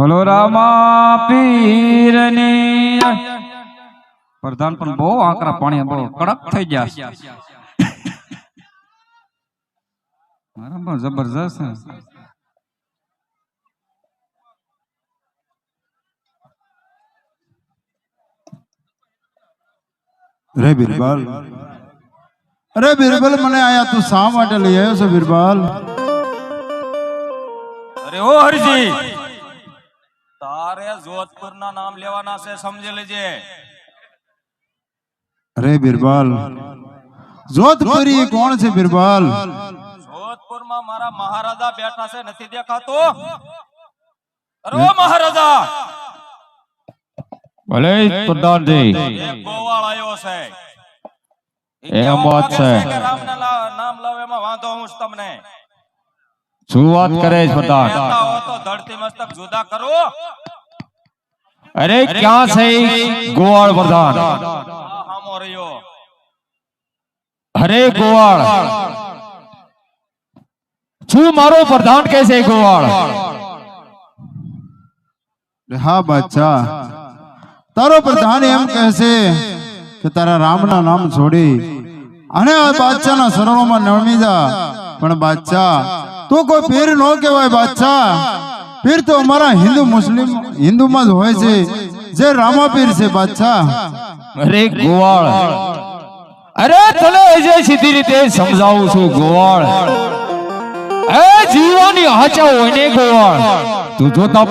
બોલો રામા પીરની પ્રધાન પણ બહુ આકરા પાણી બહુ કડક થઈ ગયા મારા જબરજસ્ત રે બિરબલ, અરે બિરબલ મને આયા તું શા માટે લઈ આવ્યો છો બિરબલ? અરે ઓ હરજી, તારે જોધપુર ના નામ લેવાના છે, સમજી લેજે. અરે બિરબલ, જોધપુરી કોણ છે બિરબલ? જોધપુર માં મારા મહારાજા બેઠા છે, નથી દેખાતો? અરે ઓ મહારાજા, ભલે પ્રધાનજી, એક ગોવાળ આવ્યો છે. એમ વાત છે કે રામના નામ લાવે એમાં વાંધો હું જ તમને. શું વાત કરે છે પ્રધાન? કહેતા હો તો ધરતી મસ્તક જુદા કરો. અરે ક્યાં છે ગોવાળ પ્રધાન? હામો રહ્યો. અરે ગોવાળ, શું મારો પ્રધાન કે છે ગોવાળ? હા બાદશાહ, તારો પ્રધાન એમ કહે છે કે તારા રામના નામ છોડી અને આ બાદશાહના શરણોમાં નમી જા. પણ બાદશાહ, તું કોઈ પીર ન કહેવાય બાદશાહ. પીર તો અમારા હિન્દુમાં જ હોય છે, જે રામા પીર છે બાદશાહ. અરે ગોવાળ, અરે તને જે સીધી રીતે સમજાવું છું ગોવાળ, એ જીવાની હાચા હોય ને ગોવાળ, तू जोता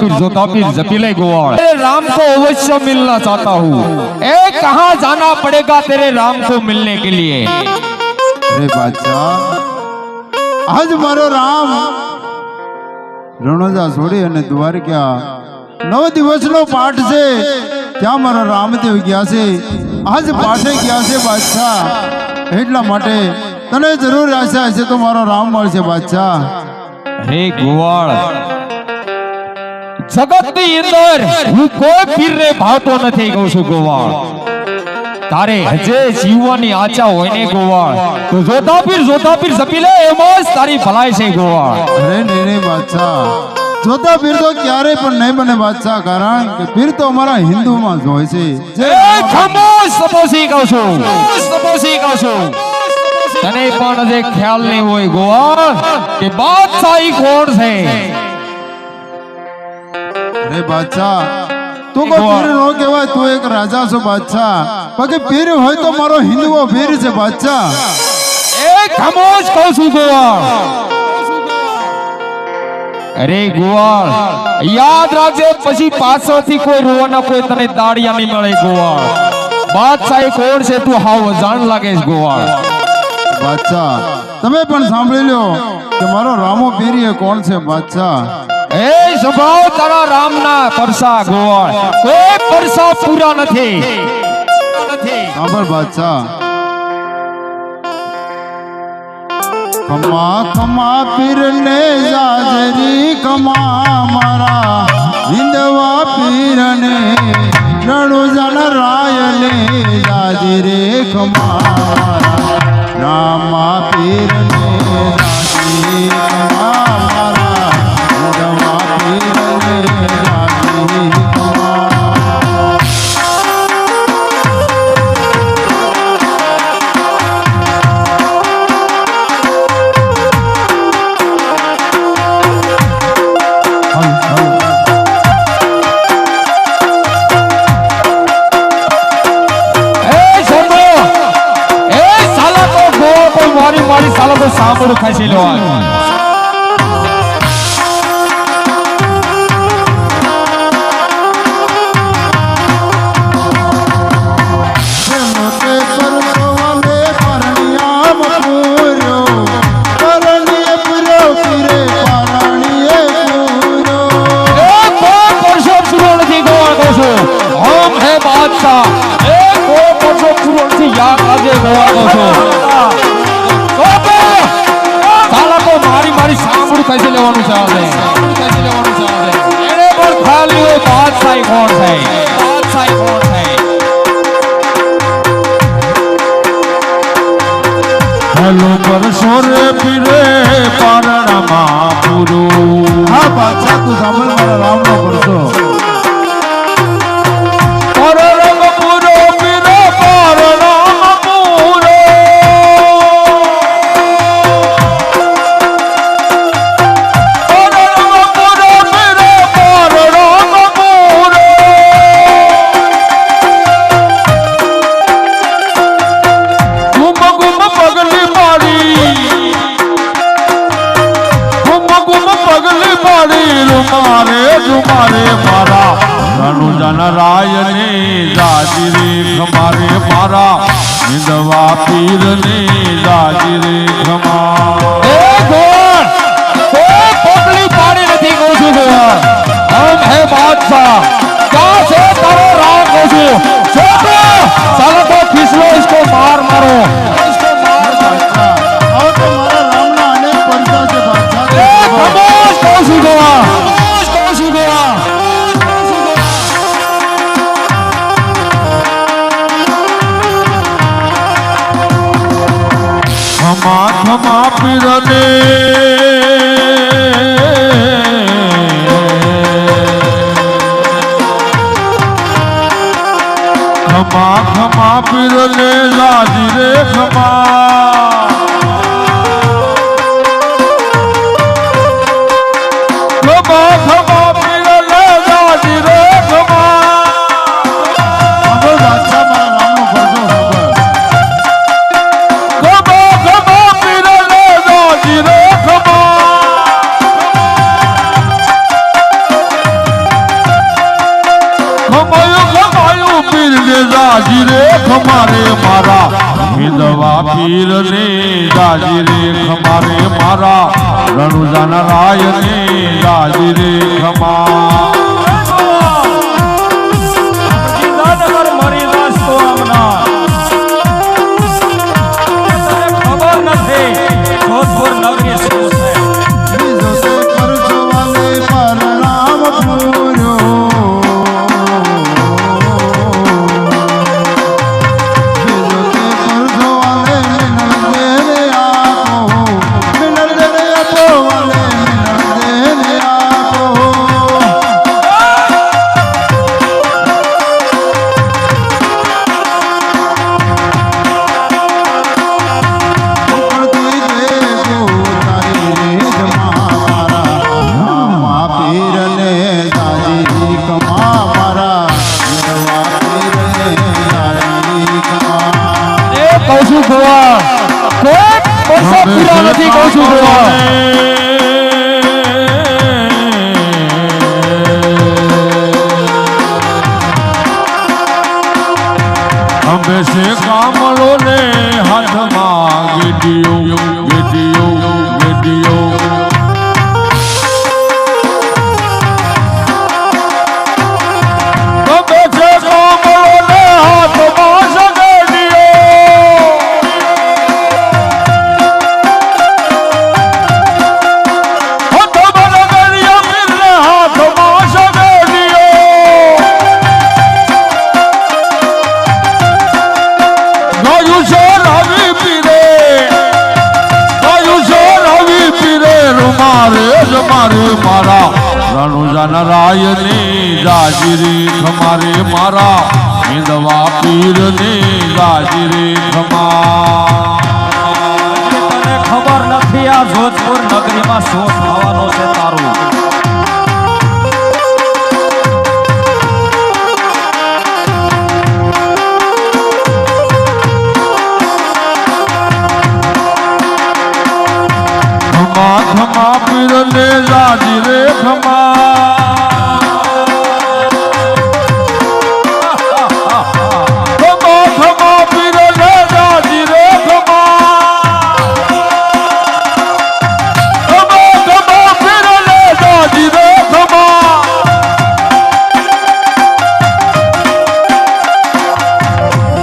पीर जपी ले गोवाड़. तेरे राम को अवश्य मिलना चाहता हूँ. ए कहाँ जाना पड़ेगा तेरे राम को मिलने के लिए? अरे बादशाह, आज मारो राम રણોજા છોડી અને દ્વારકા 9 દિવસનો પાઠ છે, ત્યાં મારો રામદેવ ગયા છે, આજ પાઠે ગયા છે બાદશાહ. એટલા માટે તને જરૂર આશા હશે તો મારો રામ મળશે બાદશાહ. અરે ગોવાળ, જગત ની અંદર હું કોઈ પીર ને ભાવતો નથી કહું છું ગોવાળ. તારે હજે જીવવાની આચા હોય ને ગોવાળ, તો જોતા પીર જપી લે, એમાં જ તારી ભલાઈ છે ગોવાળ. અરે નહીં બાદશાહ, જોતા પીર તો ક્યારે પણ નહીં બને બાદશાહ, કારણ કે પીર તો અમારા હિન્દુમાં જ હોય છે. ખામોશ તપોસી કહું છું, તને પણ જે ખ્યાલ નહીં હોય ગોવાળ કે બાદશાહી કોણ છે? અરે બાદશાહ, તું કોઈ પીર નો કહેવાય, તું એક રાજા છો બાદશાહ. બાકી પીર હોય તો મારો હિન્દુઓ પીર છે બાદશાહ. એ ખામોશ કહું છું ગોવાળ. અરે ગોવાળ, યાદ રાખજે, પછી પાછળથી કોઈ રોવાના કોઈ તને દાડિયા નહીં મળે ગોવાળ. બાદશાહી કોણ છે તું હાવ જાણ લાગે છે ગોવાળ. બાદશાહ, તમે પણ સાંભળી લો કે મારો રામો પીર કોણ છે બાદશાહ. એ સ્વભાવ તારા રામના પરસા ગોવાળ, કોઈ પરસા પૂરા નથી. સાંભળ બાદશાહ, ખમા ખમા પીર ને જાજરી, ખમા મારા હિંદવા પીર ને રણુજન રાય ને જાજરી, ખમા રામા પીર ને જાજરી, ખમા મારા હિંદવા પીર ને જાજરી, ખમા. મારી સાલો તો સાંભળું ખાસી લેવાનું. कैसे लेवानुं चाहे એને પણ ખાલી હોય બાદશાહી કોણ છે? हेलो परसों रे पीरे पारणा પરણમાં પૂરો હા બાદશાહ તું સાંભળ મારા રામનો પરસો પરણમ પૂરો પીરો પરણમ પૂરો પરણમ પૂરો પીરો પરણમ પૂરો ગુમ ગુમ પગલી મારી ગુમ ગુમ પગલી મારી રૂમારે રૂમારે મારા રણુજન રાયને જાજી રે ખમારે મારા નિંદવા પીરને જાજી રે ખમા એ ગોળ એ પગલી પાડી નથી કહું છું ગોળ હમ હે બાદશાહ ક્યાં છે તારો રામ કહું છું છોટો સાલા તો ખીસલો इसको मार मारो इसको मार બાદશાહ હવે તો મારા રામના અનેક પરસા છે બાદશાહ એ ખમોશ કહું છું ગોળ ખમોશ કહું છું ગોળ ખમા ખમા પીરને ખમા ખમા પીરને રાજી રે ખમા ખમા ખમા પીરને રાજી રે ખમા સાંભળ બાદશાહ મારા રામનો પરસો સાંભળ ખમા ખમા પીરને રાજી રે ખમા ખમાયું પીરને રાજી રે ખમારે મારા વિધવા પીરને રાજી રે ખમારે મારા રણુજન રાયને રાજી રે ખમા ગીતાનગર મરી નાસ્તો આમના તને ખબર નથી જોધપુર નગરી શું છે બીજો તે પરસો વાલે પરણામ પૂર્યો બીજો તે પરસો વાલે મિનળ દેને આપો મિનળ દેને આપો વાલે મિનળ દેને આપો ઉપરથી દેજો તારી રેજ મારા રામા પીરને તાજી કમા મારા નરવા પીરને તારી કમા એ કહું છું ગોવા કોઈ પૈસા પૂરા નથી કહું છું ગોવા અમે છે કામળો ને હાથમાં ગેડીઓ ગેડીઓ ગેડીઓ અમે છે કામળો ને હાથમાં સગડીઓ હાથમાં સગડીઓ પીરને હાથમાં સગડીઓ ગાયું છે રવિ પીરે ગાયું છે રવિ પીરે રૂમારે જમારે મારા રણુજન રાયની જાજીરી ખમારે મારા વિધવા પીરની જાજીરી ખમા તને ખબર નથી આ જોધપુર નગરીમાં શું થવાનું છે તારું ખમા ખમા પીરને જાજી રે ખમા ખમા ખમા પીરને જાજી રે ખમા ખમા ખમા પીરને જાજી રે ખમા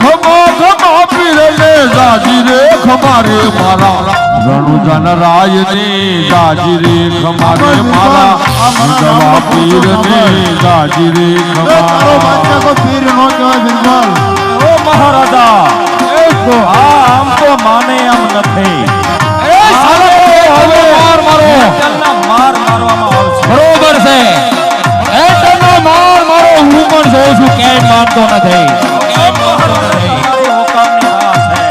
ખમા ખમા પીરને જાજી રે ખમારે મારા રણુજન રાયની જાજી રે ખમારે મારા વિધવા પીરને જાજી રે તારો ખમા બાદશાહ કોઈ પીર નો કહેવાય બિરબલ ઓ મહારાજા આ આમ તો માને એમ નથી એ સાલા હવે માર મારો માનતો નથી. એ મહારાજા તમારી હુકમની રાહ છે.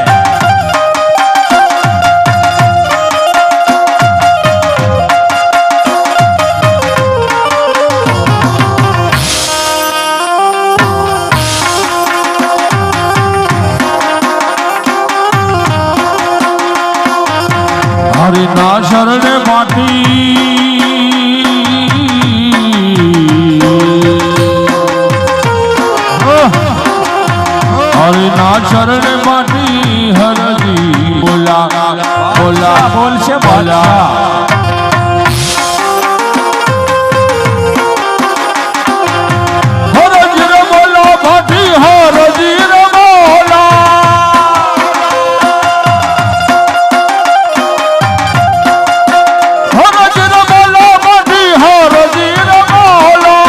હરિના શરણે હરિના શરણે માટી હરજી બોલા બોલા બોલશે બોલા. હરજી રે બોલા માટી હરજી રે બોલા હરજી રે બોલા માટી હરજી રે બોલા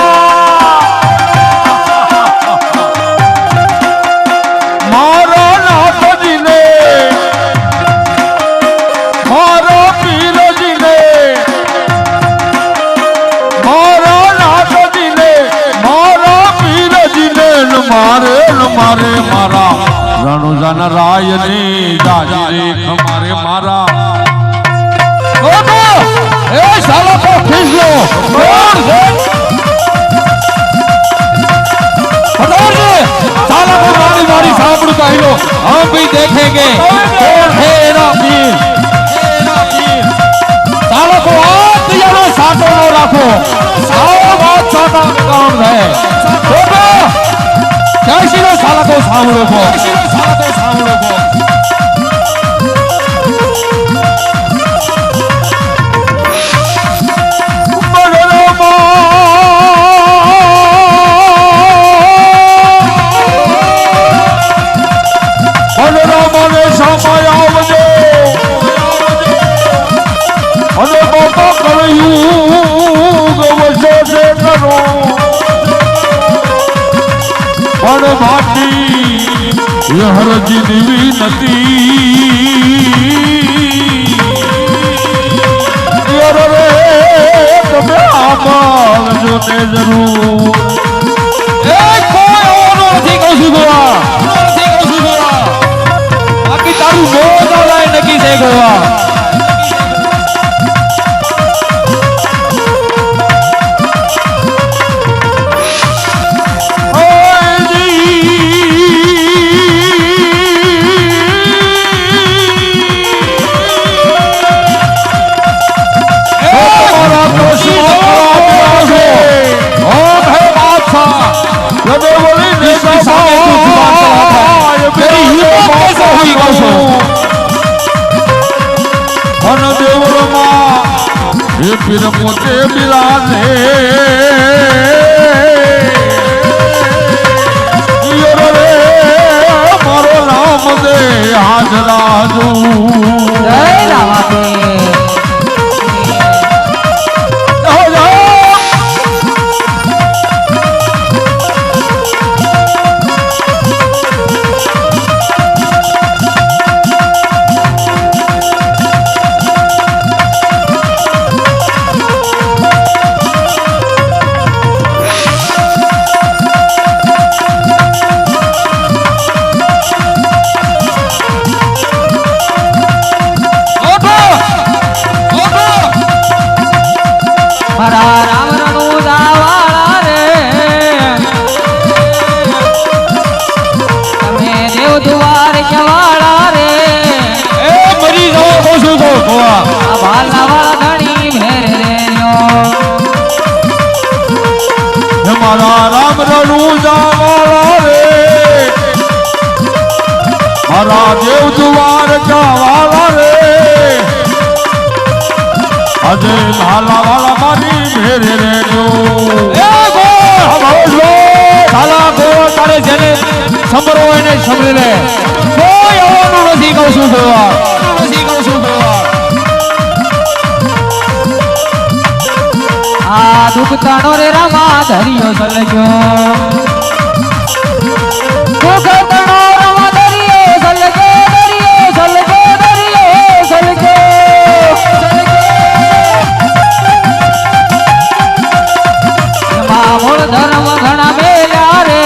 મારા નાથજીને મારા પીરજીને મારા નાથજીને મારા પીરજીને મારે મારા રણુજન રાયને દાજી રેખ મારે મારા એ સાલા को खींच लो साला को मारी मारी सामने कहिलो हम भी देखेंगे कौन है एना पीर साला को आप यारो साटो नो रखो सारा बात साटा काम है छोटो कैसी लो साला को सामने को મને સમય આવજો અને બાપા કર્યું વર્ષો છે કરો પણ ભાટી હરજી દેવી નથી રે તમે આપાલજો તે જરૂર એ કોઈ ઓનો નથી કહું છું ગોવા તારું ગોવા લાય નકી છે ગોવા फिर मोते बिराजे रे मारो नाम दे हाजराजू जय राधे મારા રામ રણુજા રે મારા દેવ દુવાર જવાલા રે આજે લાલા વાલા મારી મેરે રે જો એ ગો હમો સાલા ગો તારે જેને સમરો એને સમરી લે કોઈ આવવાનું નથી કહું છું ગોવા આ દુઃખ તાણો રે રામા ધરિયો સલજો દુઃખ તાણો રામા ધરિયો સલજો એમાં મૂળ ધર્મ ઘણા મેલ્યા રે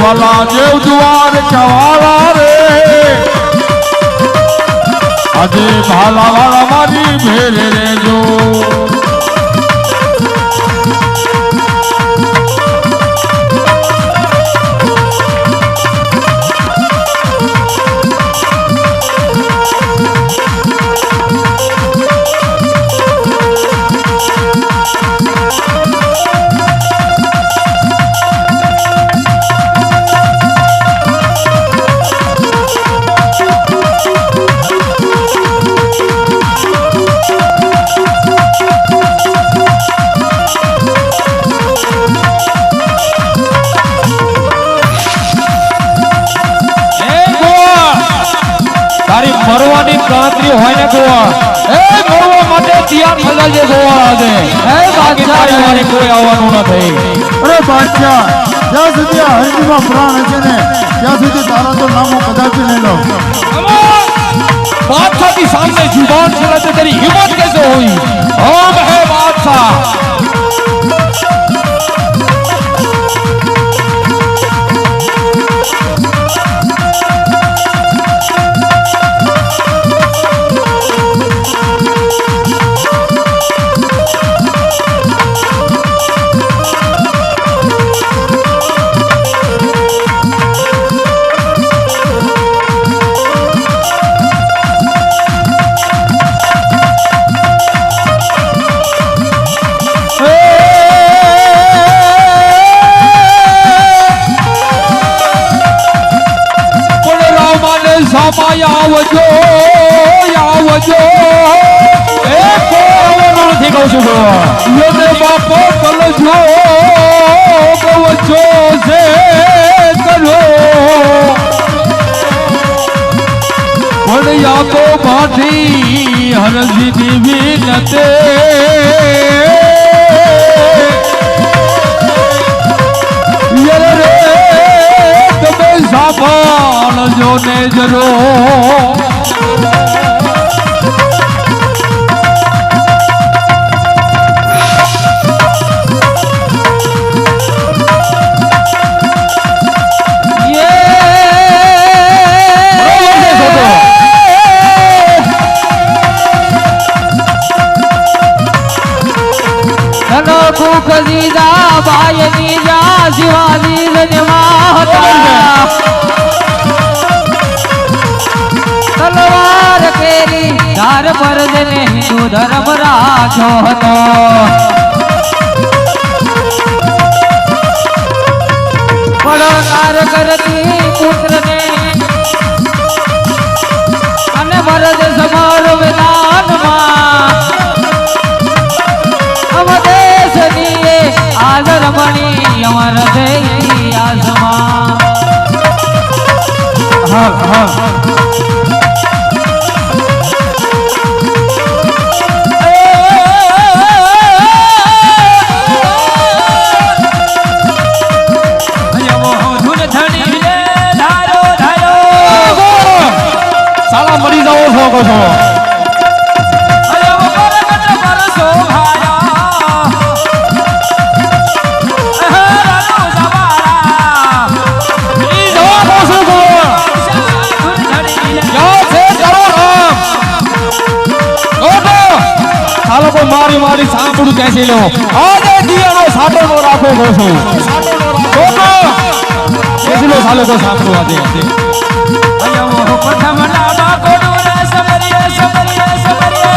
વાલા દેવ દ્વાર કવાલા રે આજે ભાલા વાળા મારી ભેરે રેજો મરવાની ગણતરી હોય ને ગોવાળ એ મરવા માટે તૈયાર થઈ જાય ગોવાળ આજે એ બાકી તારી વારે કોઈ આવવાનું ન થઈ અરે બાદશાહ જ્યાં સુધી આ હરજીમાં પ્રાણ હશે ને ત્યાં સુધી તારા તો નામો કદાપી નહીં લો बादशाह की सामने जुबान चलाते तेरी हिम्मत कैसे हुई हम है बादशाह આવજો આવજો એ કોણ નથી કહું છું યને બાપો કલજો કવચો છે કરો પણ યાદો માથી હરજી વિનતે યર રે તમે સાંભળજો ને જરો जीजा भाई जीजा शिवाजी तलवार केरी धार पर देने हिंदू धर्म राख्यो હતો પડકાર કરતી પુત્રને અને મરદ સમાર વિધાનમાં દેશની આદર મણી અમર થઈ આસમાન હા હા સાલા મરી જાઓ છો કહો છો મારી મારી સાંભળું કેસી લો આજે દિયાનો સાટો નો રાખો કહો છું કેસી લો સાલો કો સાંભળું આજે અયો પ્રથમ નાડા કોડું સમરીએ સમરીએ સમરીએ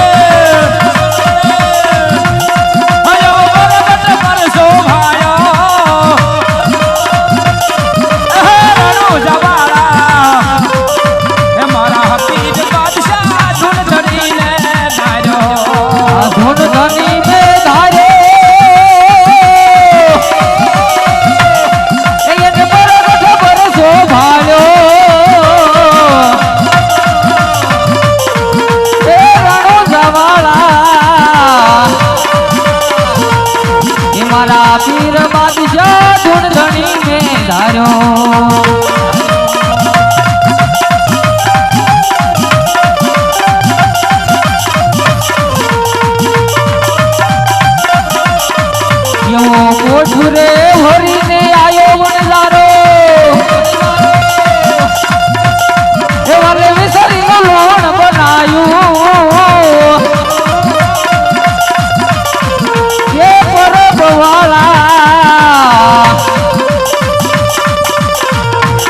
અયો બરબટ પર શોભાયો રણો જવાળા હે મારા હકીક બાદશાહ ધૂન ધરીને ધાર્યો ધૂન ધરીને ધાર્યો એને બરબટ પર શોભાયો મારા પીર બાદશાહ ધૂન ધણી ને ધાર્યો એવો કોઠુરે ભરીને આયો વણઝારો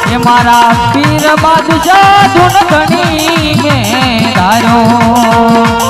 એ મારા પીર બાદશાહ ધૂન ધણી મેં ધાર્યો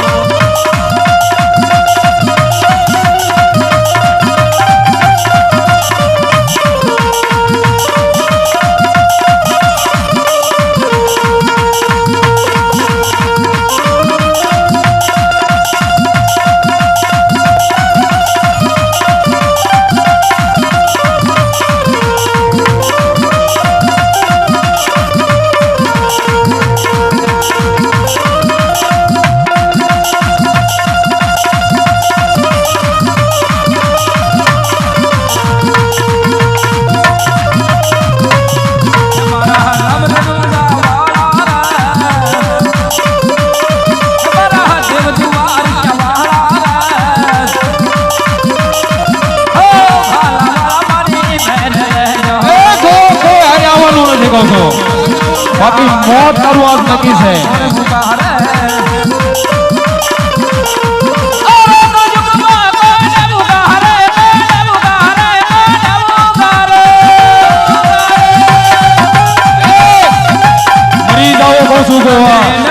બાકી મોત તારું આજ નક્કી છે મરી જાઓ કહું છું ગોવા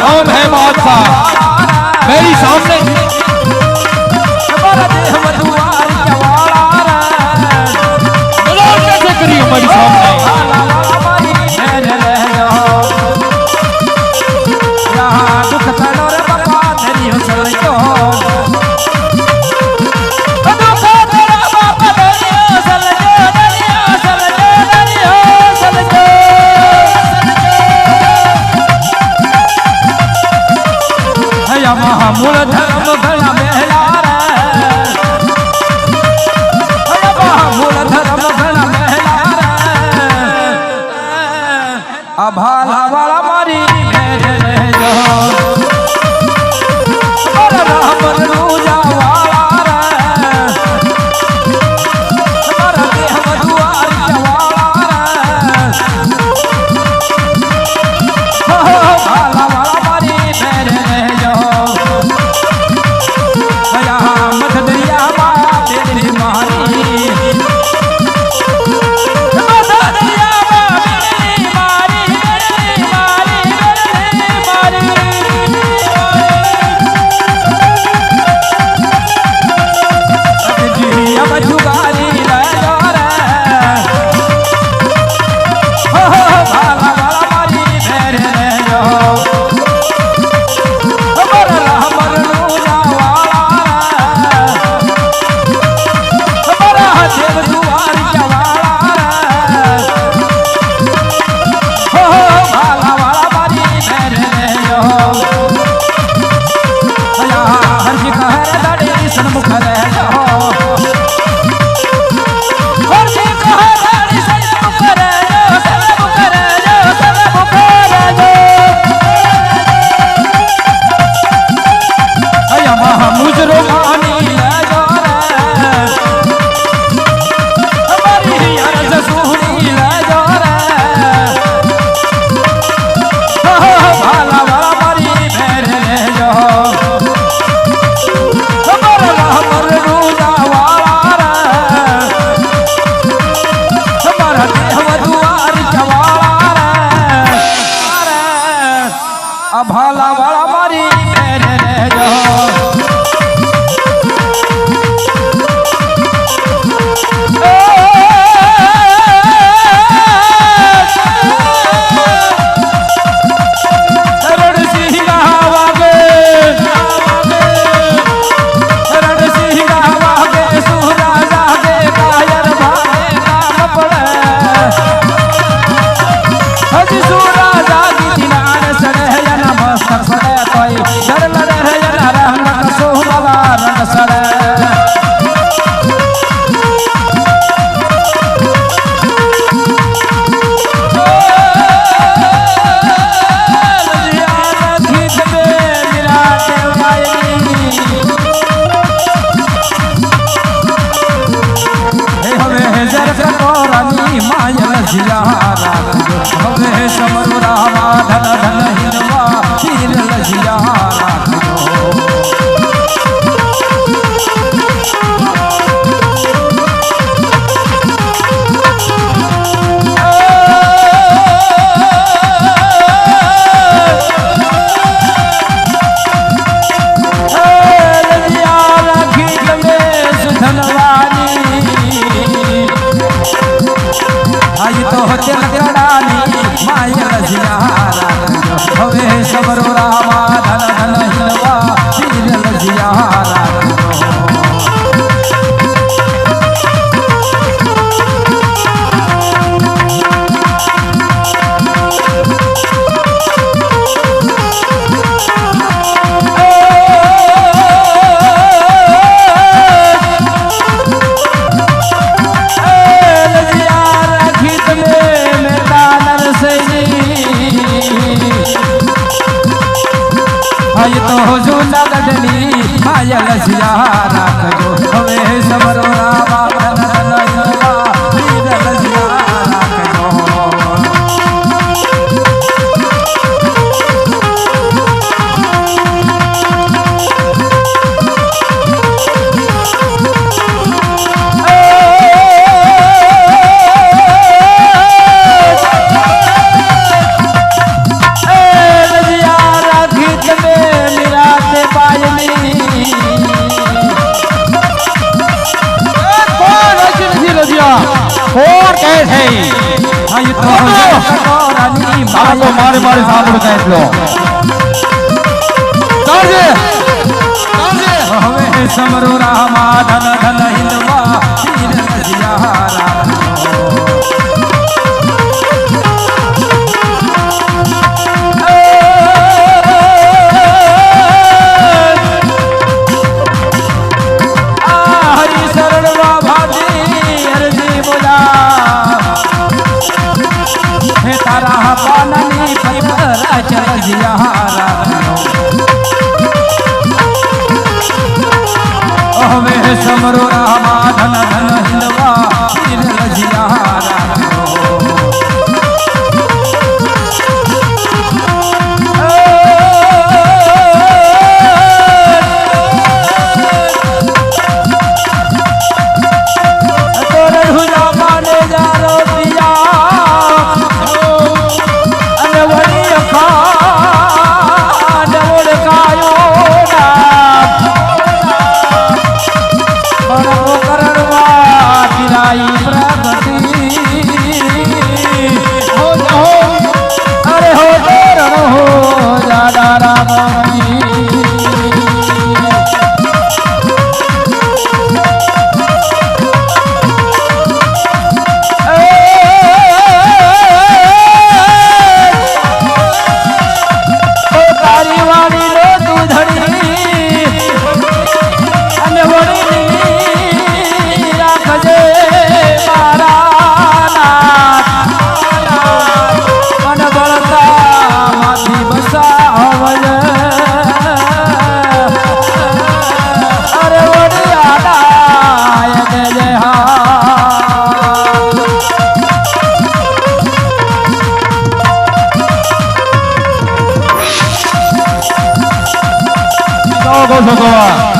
हम है बादशाह मेरी सामने कैसे करी हमारी सामने મૂળ ધર્મ ઘણા મહેલા મૂળ ધર્મ ઘણા મહેલા આ ભાલા વાળા મારી રહેજો રામ રૂજા વાળા મારા દેહ મધુઆરી વાળા ભાલા વાળા મારી રહેજો મધ દરિયામાં બેડી મારી મધ દરિયામાં બેડી મારી લજિયા રાખજો હવે સમરો રામા ધન ધન હિનવા પીર લજિયા રાખજો હવે સમરો રામા ધન ધન હિનવા પીર લજિયા રાખજો તો જૂનાગઢની માય લજિયા રાખજો હવે સમરો રામા ધન ધન હિનવા પીર લજિયા રાખજો કોણ કહે છે મારે મારે સાંભળું કહે એટલો હવે સમરો રામા ધન ધન હિનવા પીર લજિયા રાખજો તારા પાનની પત્ર લજિયા રાખજો હવે સમરો રામા ધન ધન હિનવા પીર લજિયા રાખજો ભગવાન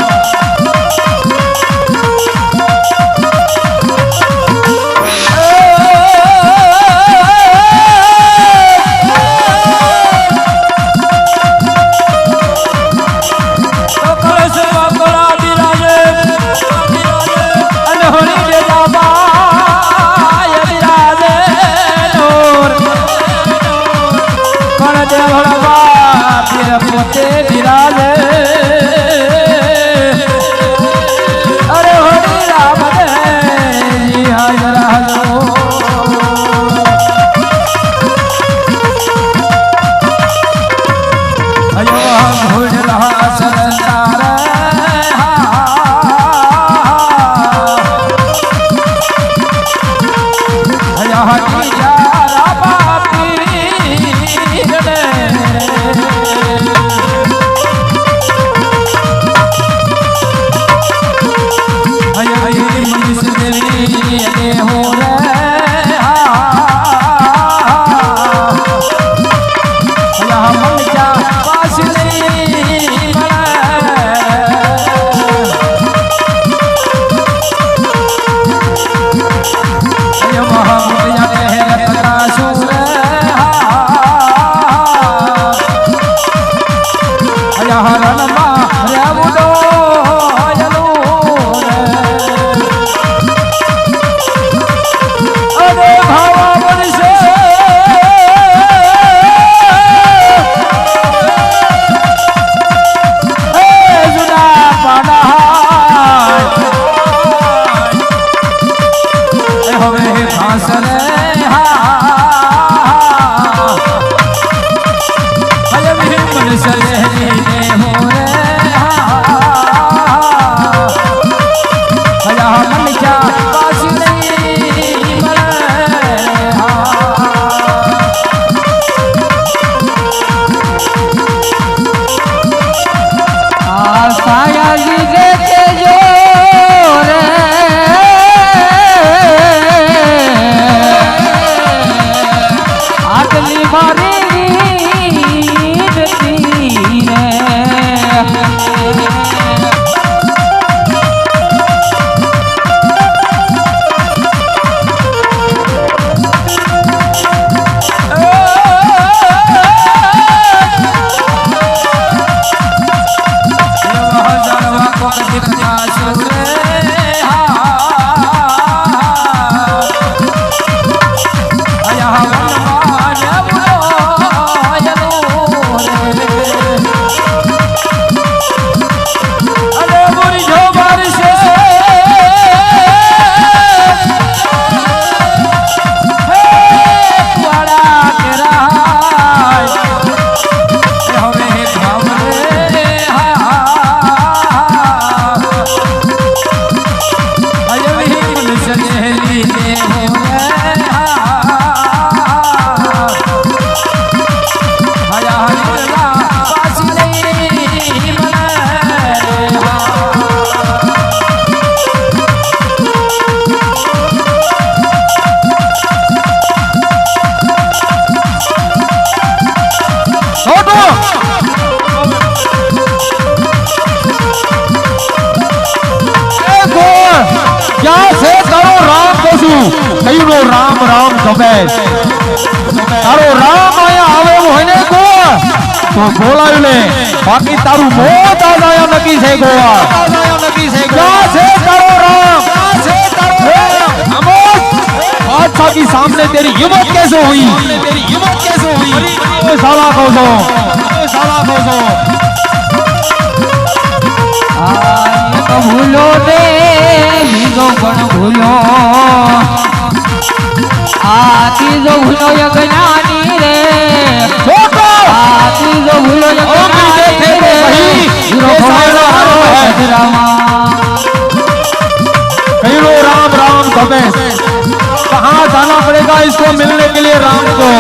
પોતે બિરાજે અરે હોરી રામ દેજી હાજર હાજો અયો ઘોડલા સરદાર હયા હકી જા બાપી રે મનુષ્ય દેવી હો રે હા મારી જતી રે કયુંનો રામ રામ ગમે તારો રામ આયા આવે એમ હોય ને ગોવા તો બોલાવી લે બાકી તારું મોત આયા નક્કી છે ગોવા ક્યાં છે તારો રામ बादशाह की सामने तेरी हिम्मत कैसे हुई साला खोजो तो भूलो दे बीजो पण भूलो आती जो भूलो यज्ञानी रे आती जो भूलो यज्ञानी रे कहिरो राम राम कबे कहाँ जाना पड़ेगा इसको मिलने के लिए राम को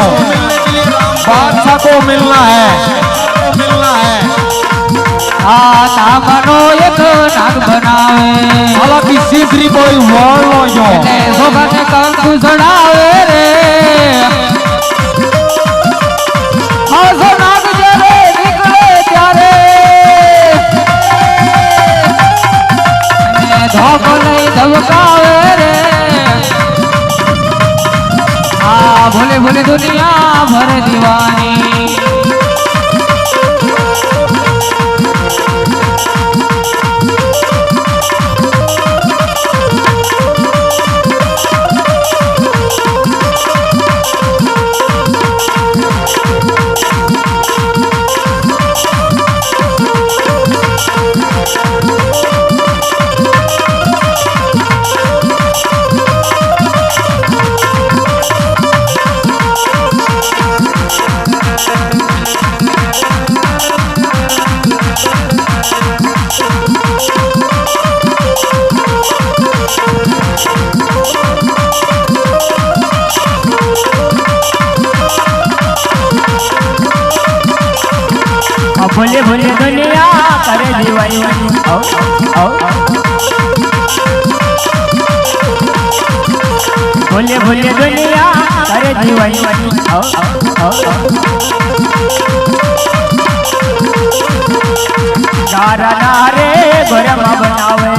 बादशाह को मिलना है नागनो एक नाग बनावे हालांकि सीधरी कोई वालो जो सोगने कंकु चढ़ावे रे हासो नाग जरे निकले त्यारे धोको नहीं धमकावे रे भोले भोले दुनिया भर दीवानी भोले भोले दुनिया करे दीवानी भोले भोले दुनिया करे दीवानी नारा नारे गोरमा बनावे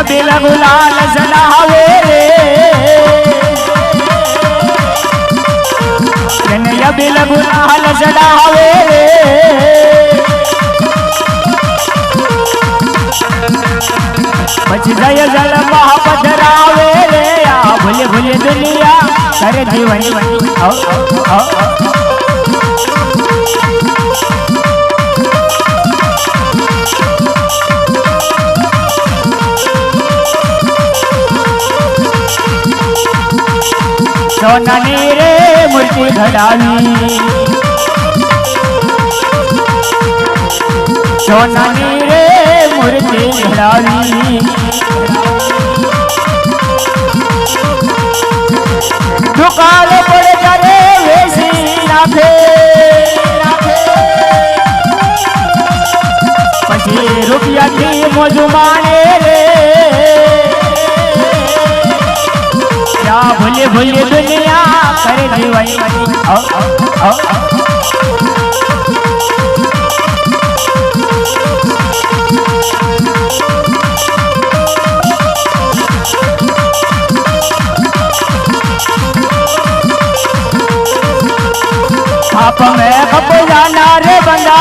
बिल गुलाल जलावे बिल गुलाल जलावे बच जय जल महापधरावे रे भूले भूले दुनिया करे जीवनी सोनानी रे मूर्ति घड़ावी सोनानी रे मूर्ति घड़ावी दुकान पड़ करे वैसी नाफे पछी रुपया की मौजू माने रे या भूले ભૂલી ભૂલી દુનિયા કરે જીવન आप में कब जाना रे बंदा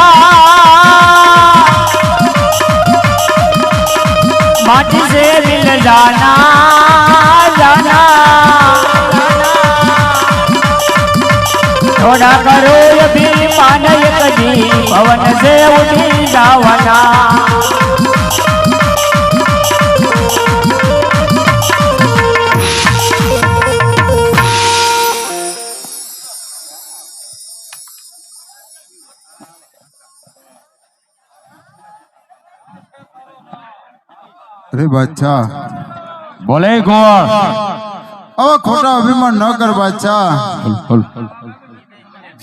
माटी से मिल जाना जाना थोड़ा करो ये भी मान कभी पवन से उठी जावना અરે બાદશાહ, બોલે ગોવાળ આવા ખોટા અભિમાન ન કર બાદશાહ.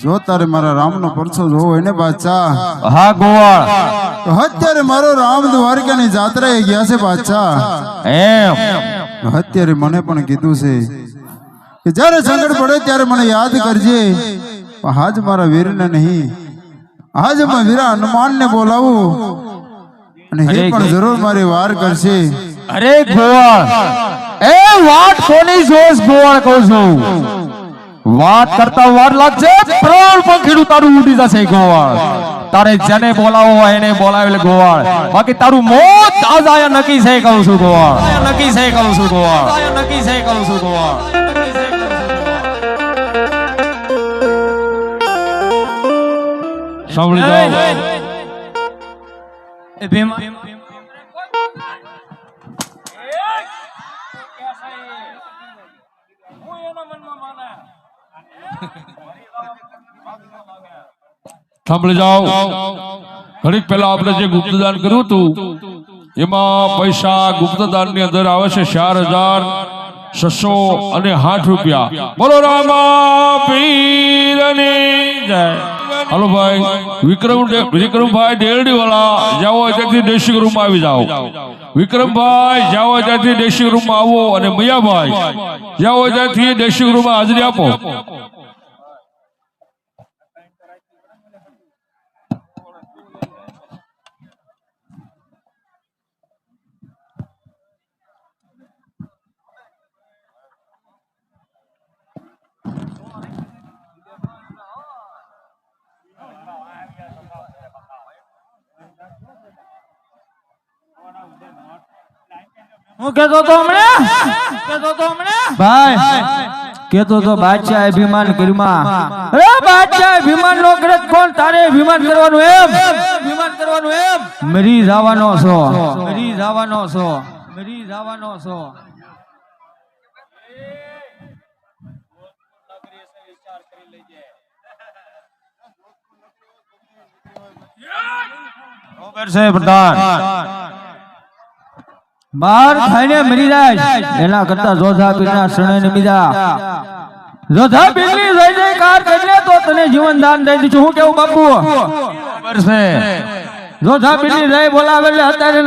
જો તારે મારા રામનો પરછો જોવો હોય ને બાદશાહ, હા ગોવાળ તો અત્યારે મારો રામ દ્વારકાની જાત્રાએ ગયા છે બાદશાહ. એમ અત્યારે મને પણ કીધું છે કે જ્યારે સંકટ પડે ત્યારે મને યાદ કરજે. પણ આજ મારા વીરને નહીં, આજ મેં વીરા હનુમાનને બોલાવું અને એ પણ જરૂર મારી વાર કરશે. અરે ગોવાળ એ વાત કોની જોશ ગોવાળ કહું છું. વાત કરતા વાર લાગશે પ્રાણ પંખીડું તારું ઉડી જશે ગોવાળ. તારે જેને બોલાવો હોય એને બોલાવેલ ગોવાળ. બાકી તારું મોત આજ આયા નક્કી છે કહું છું ગોવાળ. નક્કી છે કહું છું ગોવાળ. નક્કી છે કહું છું ગોવાળ. સાંભળી જાઓ એ ભીમા સાંભળી જાઓ. ઘડીક પહેલા આપણે જે ગુપ્તદાન કર્યું હતું એમાં પૈસા ગુપ્તદાન ની અંદર આવે છે 4,660 રૂપિયા. બોલો રામા પીરની જય. હાલો ભાઈ વિક્રમભાઈ ડેરડી વાળા જાઓ હોય ત્યાંથી દેશી રૂમમાં આવી જાઓ. વિક્રમભાઈ જાઓ હોય ત્યાંથી દેશી રૂમમાં આવો અને મૈયાભાઈ જાઓ હોય ત્યાંથી દેશી રૂમમાં હાજરી આપો. હું કેતો તો હમણાં ભાઈ કેતો તો બાદશાહ અભિમાન કર્યું. અરે બાદશાહ અભિમાન નો કરે કોણ? તારે અભિમાન કરવાનું એમ મરી જવાનો છો. બરોબર છે પ્રધાન. બાર ખાઈને મરી જાય એના કરતા જોધા પીરના શરણે નમી જા. જોધા પીરની જય જયકાર કરીને તો તને જીવન દાન દઈ દીધું. હું કેવું બાપુ? બરોબર છે. જોધા પીરની જય બોલાવે એટલે અત્યારે